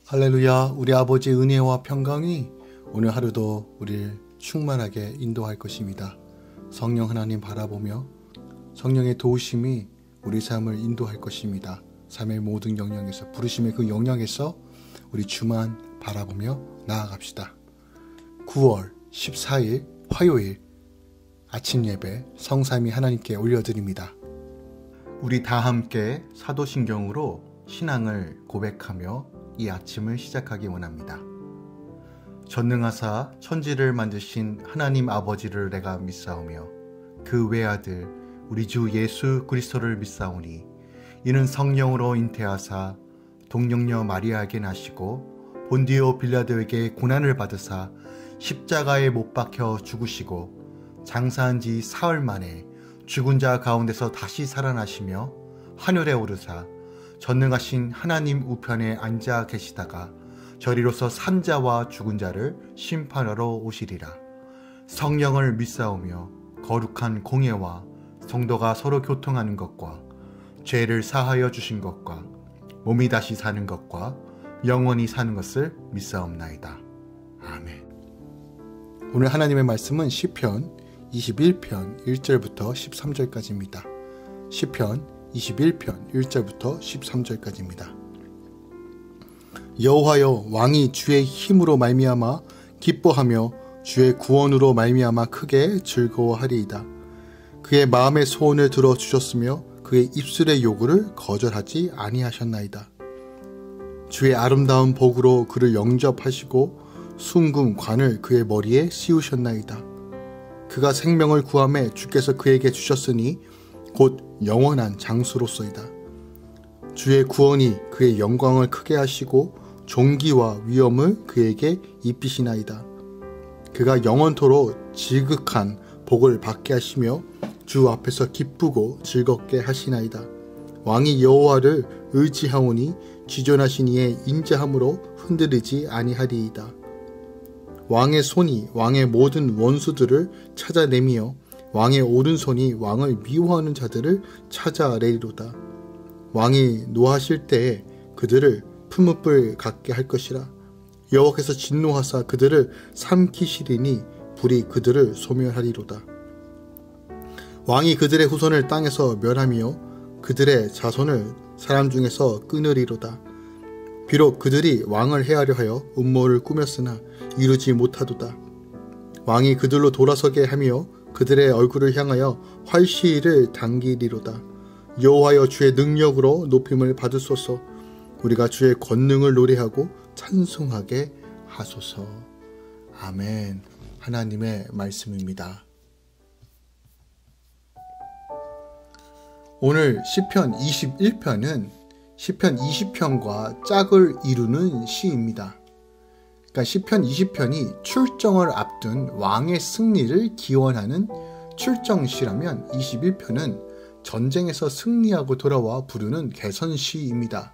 할렐루야. 우리 아버지의 은혜와 평강이 오늘 하루도 우리를 충만하게 인도할 것입니다. 성령 하나님 바라보며 성령의 도우심이 우리 삶을 인도할 것입니다. 삶의 모든 영역에서, 부르심의 그 영역에서 우리 주만 바라보며 나아갑시다. 9월 14일 화요일 아침 예배 성삼위 하나님께 올려드립니다. 우리 다 함께 사도신경으로 신앙을 고백하며 이 아침을 시작하기 원합니다. 전능하사 천지를 만드신 하나님 아버지를 내가 믿사오며 그 외아들 우리 주 예수 그리스도를 믿사오니 이는 성령으로 잉태하사 동정녀 마리아에게 나시고 본디오 빌라도에게 고난을 받으사 십자가에 못 박혀 죽으시고 장사한 지 사흘 만에 죽은 자 가운데서 다시 살아나시며 하늘에 오르사 전능하신 하나님 우편에 앉아 계시다가 저리로서 산자와 죽은 자를 심판하러 오시리라. 성령을 믿사오며 거룩한 공예와 성도가 서로 교통하는 것과 죄를 사하여 주신 것과 몸이 다시 사는 것과 영원히 사는 것을 믿사옵나이다. 아멘. 오늘 하나님의 말씀은 시편 21편 1절부터 13절까지입니다. 시편 21편 1절부터 13절까지입니다. 여호와여, 왕이 주의 힘으로 말미암아 기뻐하며 주의 구원으로 말미암아 크게 즐거워하리이다. 그의 마음의 소원을 들어주셨으며 그의 입술의 요구를 거절하지 아니하셨나이다. 주의 아름다운 복으로 그를 영접하시고 순금 관을 그의 머리에 씌우셨나이다. 그가 생명을 구하매 주께서 그에게 주셨으니 곧 영원한 장수로소이다. 주의 구원이 그의 영광을 크게 하시고 존귀와 위엄을 그에게 입히시나이다. 그가 영원토록 지극한 복을 받게 하시며 주 앞에서 기쁘고 즐겁게 하시나이다. 왕이 여호와를 의지하오니 지존하신 이의 인자함으로 흔들리지 아니하리이다. 왕의 손이 왕의 모든 원수들을 찾아내며 왕의 오른손이 왕을 미워하는 자들을 찾아내리로다. 왕이 노하실 때에 그들을 풀무불 같게 할 것이라. 여호와께서 진노하사 그들을 삼키시리니 불이 그들을 소멸하리로다. 왕이 그들의 후손을 땅에서 멸하며 그들의 자손을 사람 중에서 끊으리로다. 비록 그들이 왕을 해하려 하여 음모를 꾸몄으나 이루지 못하도다. 왕이 그들로 돌아서게 하며 그들의 얼굴을 향하여 활시를 당기리로다. 여호와여, 주의 능력으로 높임을 받으소서. 우리가 주의 권능을 노래하고 찬송하게 하소서. 아멘. 하나님의 말씀입니다. 오늘 시편 21편은 시편 20편과 짝을 이루는 시입니다. 그러니까 시편 20편이 출정을 앞둔 왕의 승리를 기원하는 출정시라면 21편은 전쟁에서 승리하고 돌아와 부르는 개선시입니다.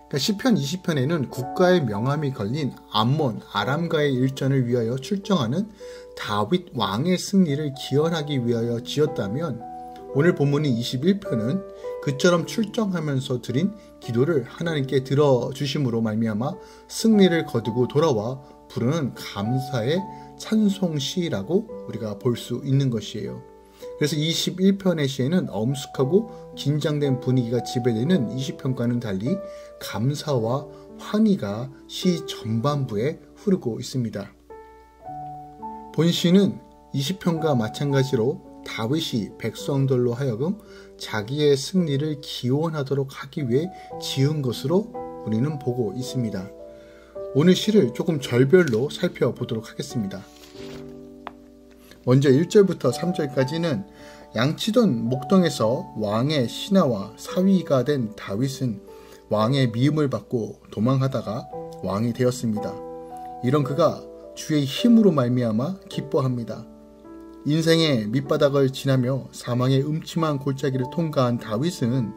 그러니까 시편 20편에는 국가의 명함이 걸린 암몬, 아람과의 일전을 위하여 출정하는 다윗 왕의 승리를 기원하기 위하여 지었다면 오늘 본문인 21편은 그처럼 출정하면서 드린 기도를 하나님께 들어주심으로 말미암아 승리를 거두고 돌아와 부르는 감사의 찬송시라고 우리가 볼 수 있는 것이에요. 그래서 21편의 시에는 엄숙하고 긴장된 분위기가 지배되는 20편과는 달리 감사와 환희가 시 전반부에 흐르고 있습니다. 본시는 20편과 마찬가지로 다윗이 백성들로 하여금 자기의 승리를 기원하도록 하기 위해 지은 것으로 우리는 보고 있습니다. 오늘 시를 조금 절별로 살펴보도록 하겠습니다. 먼저 1절부터 3절까지는 양치던 목동에서 왕의 신하와 사위가 된 다윗은 왕의 미움을 받고 도망하다가 왕이 되었습니다. 이런 그가 주의 힘으로 말미암아 기뻐합니다. 인생의 밑바닥을 지나며 사망의 음침한 골짜기를 통과한 다윗은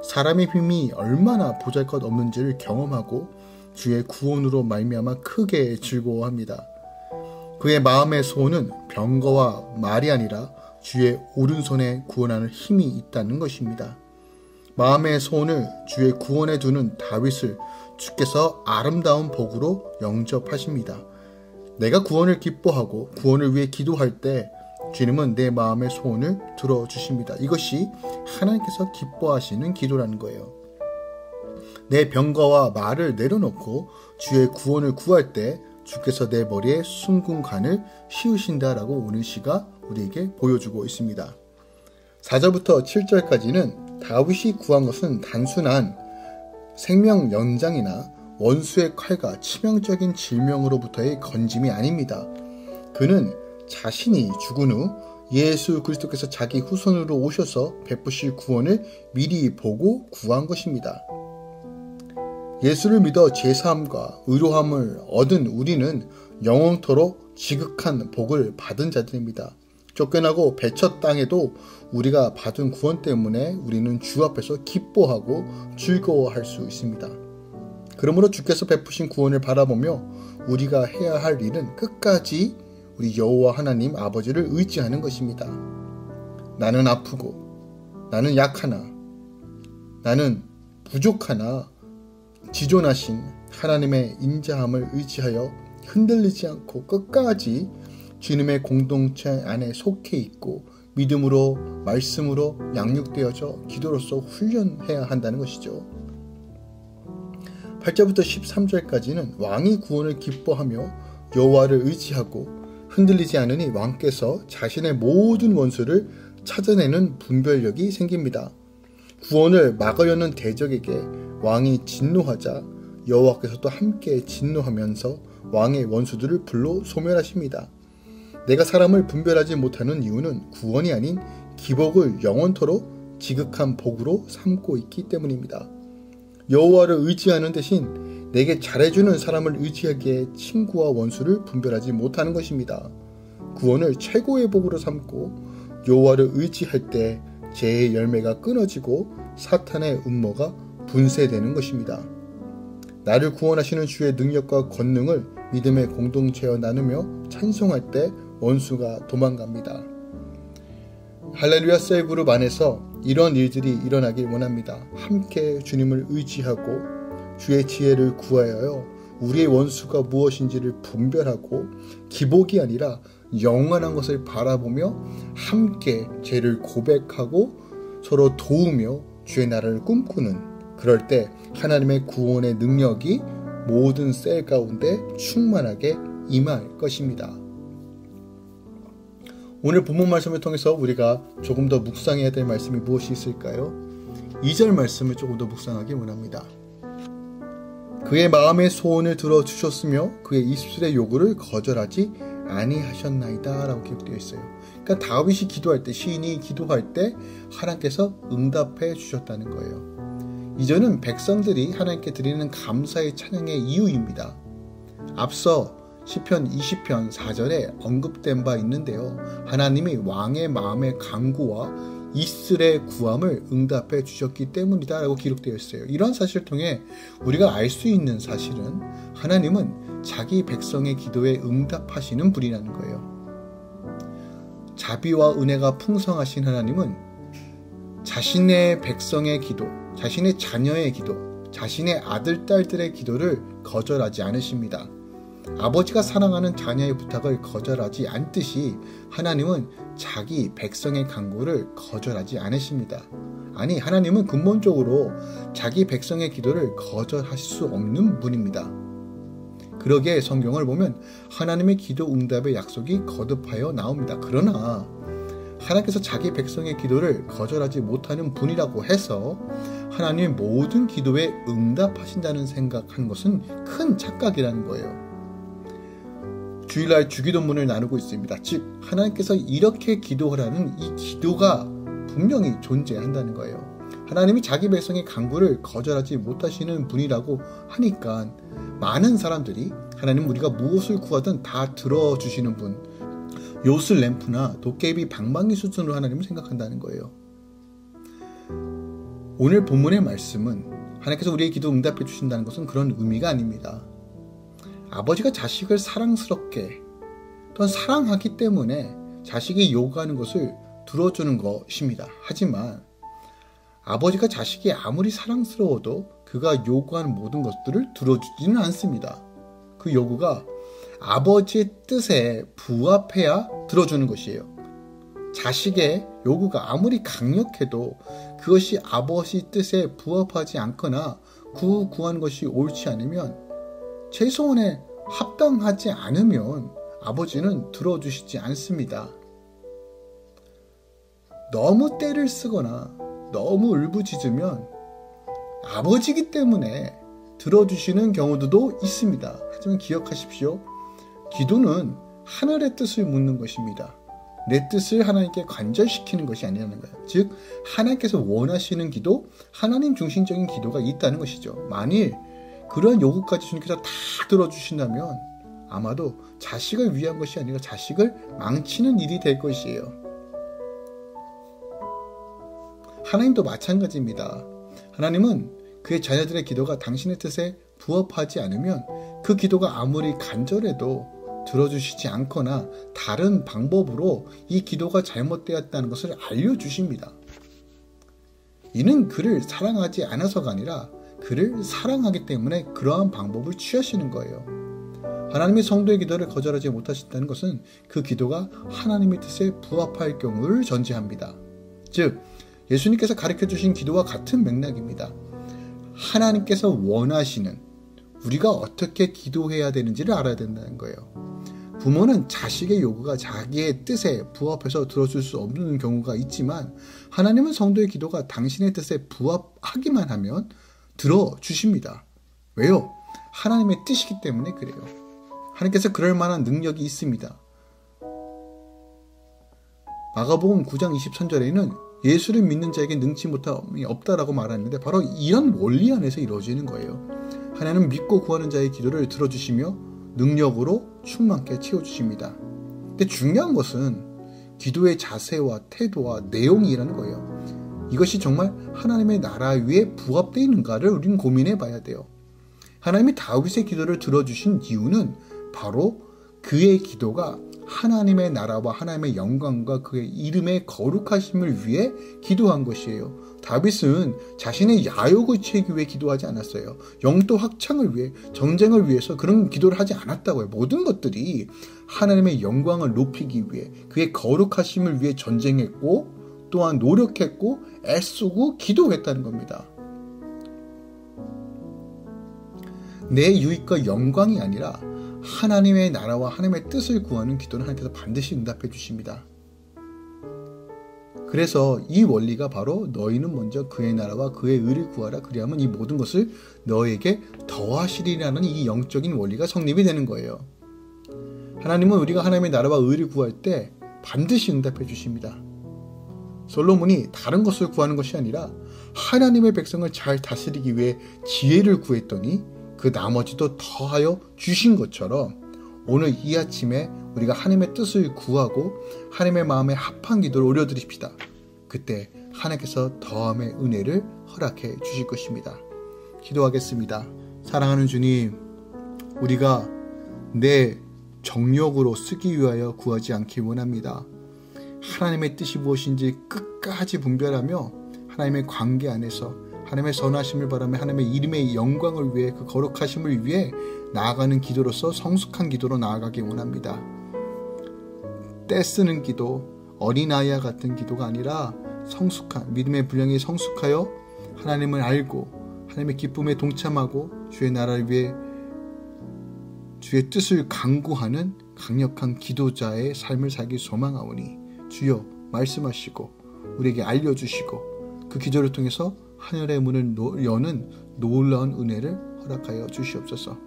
사람의 힘이 얼마나 보잘것없는지를 경험하고 주의 구원으로 말미암아 크게 즐거워합니다. 그의 마음의 소원은 병거와 말이 아니라 주의 오른손에 구원하는 힘이 있다는 것입니다. 마음의 소원을 주의 구원에 두는 다윗을 주께서 아름다운 복으로 영접하십니다. 내가 구원을 기뻐하고 구원을 위해 기도할 때 주님은 내 마음의 소원을 들어주십니다. 이것이 하나님께서 기뻐하시는 기도라는 거예요. 내 병거와 말을 내려놓고 주의 구원을 구할 때 주께서 내 머리에 순금간을 씌우신다라고 오늘 시가 우리에게 보여주고 있습니다. 4절부터 7절까지는 다윗이 구한 것은 단순한 생명 연장이나 원수의 칼과 치명적인 질병으로부터의 건짐이 아닙니다. 그는 자신이 죽은 후 예수 그리스도께서 자기 후손으로 오셔서 베푸실 구원을 미리 보고 구한 것입니다. 예수를 믿어 제사함과 의로함을 얻은 우리는 영원토록 지극한 복을 받은 자들입니다. 쫓겨나고 배척 땅에도 우리가 받은 구원 때문에 우리는 주 앞에서 기뻐하고 즐거워할 수 있습니다. 그러므로 주께서 베푸신 구원을 바라보며 우리가 해야 할 일은 끝까지 우리 여호와 하나님 아버지를 의지하는 것입니다. 나는 아프고 나는 약하나 나는 부족하나 지존하신 하나님의 인자함을 의지하여 흔들리지 않고 끝까지 주님의 공동체 안에 속해 있고 믿음으로 말씀으로 양육되어져 기도로서 훈련해야 한다는 것이죠. 8절부터 13절까지는 왕이 구원을 기뻐하며 여호와를 의지하고 흔들리지 않으니 왕께서 자신의 모든 원수를 찾아내는 분별력이 생깁니다. 구원을 막으려는 대적에게 왕이 진노하자 여호와께서도 함께 진노하면서 왕의 원수들을 불로 소멸하십니다. 내가 사람을 분별하지 못하는 이유는 구원이 아닌 기복을 영원토록 지극한 복으로 삼고 있기 때문입니다. 여호와를 의지하는 대신 내게 잘해주는 사람을 의지하기에 친구와 원수를 분별하지 못하는 것입니다. 구원을 최고의 복으로 삼고 여호와를 의지할 때 죄의 열매가 끊어지고 사탄의 음모가 분쇄되는 것입니다. 나를 구원하시는 주의 능력과 권능을 믿음의 공동체와 나누며 찬송할 때 원수가 도망갑니다. 할렐루야 셀그룹 안에서 이런 일들이 일어나길 원합니다. 함께 주님을 의지하고 주의 지혜를 구하여 우리의 원수가 무엇인지를 분별하고 기복이 아니라 영원한 것을 바라보며 함께 죄를 고백하고 서로 도우며 주의 나라를 꿈꾸는, 그럴 때 하나님의 구원의 능력이 모든 셀 가운데 충만하게 임할 것입니다. 오늘 본문 말씀을 통해서 우리가 조금 더 묵상해야 될 말씀이 무엇이 있을까요? 2절 말씀을 조금 더 묵상하기 원합니다. 그의 마음의 소원을 들어주셨으며 그의 입술의 요구를 거절하지 아니하셨나이다 라고 기록되어 있어요. 그러니까 다윗이 기도할 때, 시인이 기도할 때 하나님께서 응답해 주셨다는 거예요. 이절은 백성들이 하나님께 드리는 감사의 찬양의 이유입니다. 앞서 시편 20편 4절에 언급된 바 있는데요. 하나님이 왕의 마음의 간구와 이슬의 구함을 응답해 주셨기 때문이다 라고 기록되어 있어요. 이런 사실을 통해 우리가 알 수 있는 사실은 하나님은 자기 백성의 기도에 응답하시는 분이라는 거예요. 자비와 은혜가 풍성하신 하나님은 자신의 백성의 기도, 자신의 자녀의 기도, 자신의 아들, 딸들의 기도를 거절하지 않으십니다. 아버지가 사랑하는 자녀의 부탁을 거절하지 않듯이 하나님은 자기 백성의 간구를 거절하지 않으십니다. 아니, 하나님은 근본적으로 자기 백성의 기도를 거절하실 수 없는 분입니다. 그러기에 성경을 보면 하나님의 기도 응답의 약속이 거듭하여 나옵니다. 그러나 하나님께서 자기 백성의 기도를 거절하지 못하는 분이라고 해서 하나님의 모든 기도에 응답하신다는 생각하는 것은 큰 착각이라는 거예요. 주일날 주기도문을 나누고 있습니다. 즉 하나님께서 이렇게 기도하라는 이 기도가 분명히 존재한다는 거예요. 하나님이 자기 백성의 간구를 거절하지 못하시는 분이라고 하니까 많은 사람들이 하나님 우리가 무엇을 구하든 다 들어주시는 분, 요술 램프나 도깨비 방망이 수준으로 하나님을 생각한다는 거예요. 오늘 본문의 말씀은 하나님께서 우리의 기도 응답해 주신다는 것은 그런 의미가 아닙니다. 아버지가 자식을 사랑스럽게 또한 사랑하기 때문에 자식이 요구하는 것을 들어주는 것입니다. 하지만 아버지가 자식이 아무리 사랑스러워도 그가 요구하는 모든 것들을 들어주지는 않습니다. 그 요구가 아버지의 뜻에 부합해야 들어주는 것이에요. 자식의 요구가 아무리 강력해도 그것이 아버지 뜻에 부합하지 않거나 구하는 것이 옳지 않으면, 최소한에 합당하지 않으면 아버지는 들어주시지 않습니다. 너무 떼를 쓰거나 너무 울부짖으면 아버지이기 때문에 들어주시는 경우도 있습니다. 하지만 기억하십시오. 기도는 하늘의 뜻을 묻는 것입니다. 내 뜻을 하나님께 관절시키는 것이 아니라는 거예요. 즉 하나님께서 원하시는 기도, 하나님 중심적인 기도가 있다는 것이죠. 만일 그런 요구까지 주님께서 다 들어주신다면 아마도 자식을 위한 것이 아니라 자식을 망치는 일이 될 것이에요. 하나님도 마찬가지입니다. 하나님은 그의 자녀들의 기도가 당신의 뜻에 부합하지 않으면 그 기도가 아무리 간절해도 들어주시지 않거나 다른 방법으로 이 기도가 잘못되었다는 것을 알려주십니다. 이는 그를 사랑하지 않아서가 아니라 그를 사랑하기 때문에 그러한 방법을 취하시는 거예요. 하나님이 성도의 기도를 거절하지 못하신다는 것은 그 기도가 하나님의 뜻에 부합할 경우를 전제합니다. 즉 예수님께서 가르쳐주신 기도와 같은 맥락입니다. 하나님께서 원하시는, 우리가 어떻게 기도해야 되는지를 알아야 된다는 거예요. 부모는 자식의 요구가 자기의 뜻에 부합해서 들어줄 수 없는 경우가 있지만 하나님은 성도의 기도가 당신의 뜻에 부합하기만 하면 들어주십니다. 왜요? 하나님의 뜻이기 때문에 그래요. 하나님께서 그럴 만한 능력이 있습니다. 마가복음 9장 23절에는 예수를 믿는 자에게 능치 못함이 없다라고 말하는데 바로 이런 원리 안에서 이루어지는 거예요. 하나님은 믿고 구하는 자의 기도를 들어주시며 능력으로 충만케 채워주십니다. 근데 중요한 것은 기도의 자세와 태도와 내용이라는 거예요. 이것이 정말 하나님의 나라 위에 부합되어 있는가를 우리는 고민해 봐야 돼요. 하나님이 다윗의 기도를 들어주신 이유는 바로 그의 기도가 하나님의 나라와 하나님의 영광과 그의 이름의 거룩하심을 위해 기도한 것이에요. 다윗은 자신의 야욕을 채우기 위해 기도하지 않았어요. 영토 확장을 위해, 전쟁을 위해서 그런 기도를 하지 않았다고요. 모든 것들이 하나님의 영광을 높이기 위해, 그의 거룩하심을 위해 전쟁했고 또한 노력했고 애쓰고 기도했다는 겁니다. 내 유익과 영광이 아니라 하나님의 나라와 하나님의 뜻을 구하는 기도는 하나님께서 반드시 응답해 주십니다. 그래서 이 원리가 바로 너희는 먼저 그의 나라와 그의 의를 구하라, 그리하면 이 모든 것을 너에게 더하시리라는 이 영적인 원리가 성립이 되는 거예요. 하나님은 우리가 하나님의 나라와 의를 구할 때 반드시 응답해 주십니다. 솔로몬이 다른 것을 구하는 것이 아니라 하나님의 백성을 잘 다스리기 위해 지혜를 구했더니 그 나머지도 더하여 주신 것처럼 오늘 이 아침에 우리가 하나님의 뜻을 구하고 하나님의 마음에 합한 기도를 올려드립시다. 그때 하나님께서 더함의 은혜를 허락해 주실 것입니다. 기도하겠습니다. 사랑하는 주님, 우리가 내 정욕으로 쓰기 위하여 구하지 않기 원합니다. 하나님의 뜻이 무엇인지 끝까지 분별하며 하나님의 관계 안에서 하나님의 선하심을 바라며 하나님의 이름의 영광을 위해, 그 거룩하심을 위해 나아가는 기도로서 성숙한 기도로 나아가기 원합니다. 떼쓰는 기도, 어린아이와 같은 기도가 아니라 성숙한, 믿음의 분량이 성숙하여 하나님을 알고 하나님의 기쁨에 동참하고 주의 나라를 위해 주의 뜻을 강구하는 강력한 기도자의 삶을 살기 소망하오니 주여 말씀하시고 우리에게 알려주시고 그 기도를 통해서 하늘의 문을 여는 놀라운 은혜를 허락하여 주시옵소서.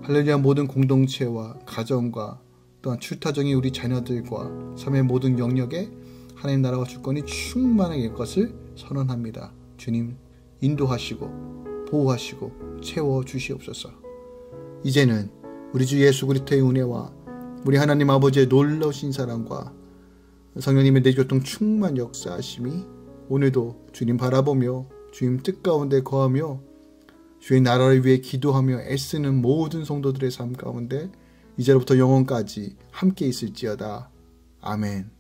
할렐루야. 모든 공동체와 가정과 또한 출타정의 우리 자녀들과 삶의 모든 영역에 하나님 나라와 주권이 충만하게 될 것을 선언합니다. 주님 인도하시고 보호하시고 채워주시옵소서. 이제는 우리 주 예수 그리스도의 은혜와 우리 하나님 아버지의 놀라우신 사랑과 성령님의 내교통 충만 역사하심이 오늘도 주님 바라보며 주님 뜻 가운데 거하며 주의 나라를 위해 기도하며 애쓰는 모든 성도들의 삶 가운데 이제로부터 영원까지 함께 있을지어다. 아멘.